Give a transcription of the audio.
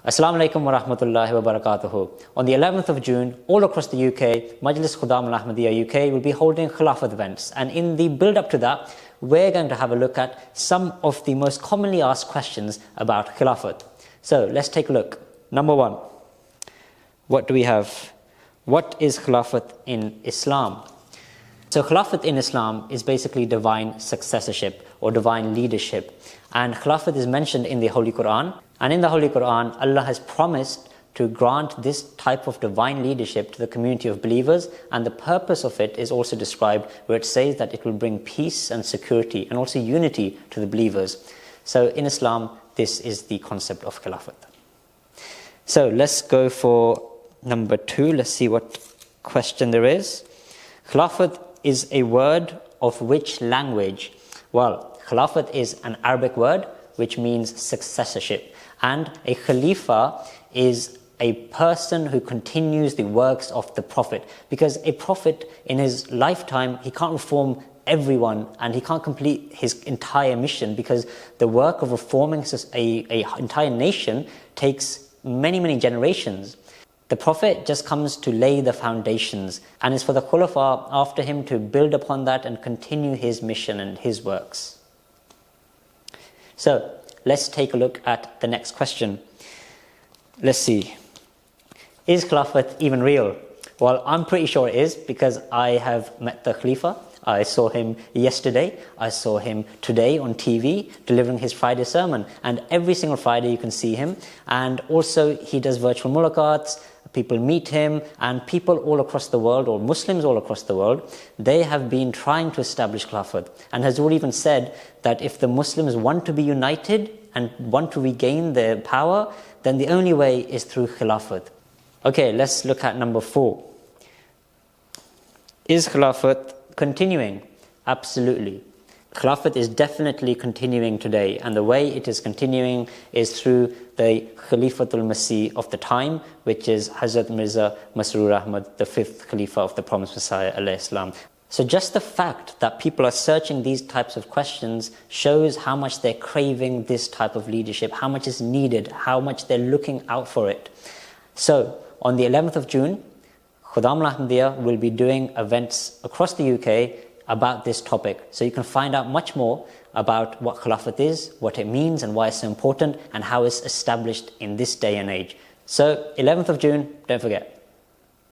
Assalamu alaikum wa rahmatullahi wa barakatuhu. On the 11th of June, all across the UK, Majlis Khudam al-Ahmadiyya UK will be holding Khilafat events. And in the build-up to that, we're going to have a look at some of the most commonly asked questions about Khilafat. So let's take a look. Number one, what do we have? What is Khilafat in Islam? So Khilafat in Islam is basically divine successorship or divine leadership. And Khilafat is mentioned in the Holy Quran. And in the Holy Quran, Allah has promised to grant this type of divine leadership to the community of believers. And the purpose of it is also described where it says that it will bring peace and security and also unity to the believers. So in Islam, this is the concept of Khilafat. So let's go for number two. Let's see what question there is. Khilafat is a word of which language? Well, Khilafat is an Arabic word which means successorship. And a Khalifa is a person who continues the works of the Prophet. Because a Prophet in his lifetime, he can't reform everyone and he can't complete his entire mission, because the work of reforming an entire nation takes many, many generations. The Prophet just comes to lay the foundations, and it's for the Khulafa after him to build upon that and continue his mission and his works. So let's take a look at the next question. Let's see. Is Khilafat even real? Well, I'm pretty sure it is, because I have met the Khalifa. I saw him yesterday. I saw him today on TV delivering his Friday sermon. And every single Friday you can see him. And also he does virtual mulaqats. People meet him, and people all across the world, or Muslims all across the world, they have been trying to establish Khilafat, and has already even said that if the Muslims want to be united and want to regain their power, then the only way is through Khilafat. Okay, let's look at number four. Is Khilafat continuing? Absolutely. Khilafat is definitely continuing today, and the way it is continuing is through the Khalifatul Masih of the time, which is Hazrat Mirza Masroor Ahmad, the fifth Khalifa of the Promised Messiah alayhi salam. So just the fact that people are searching these types of questions shows how much they're craving this type of leadership, how much is needed, how much they're looking out for it. So on the 11th of June, Khudam al-Ahmadiyya will be doing events across the UK about this topic. So you can find out much more about what Khilafat is, what it means and why it's so important, and how it's established in this day and age. So 11th of June, don't forget.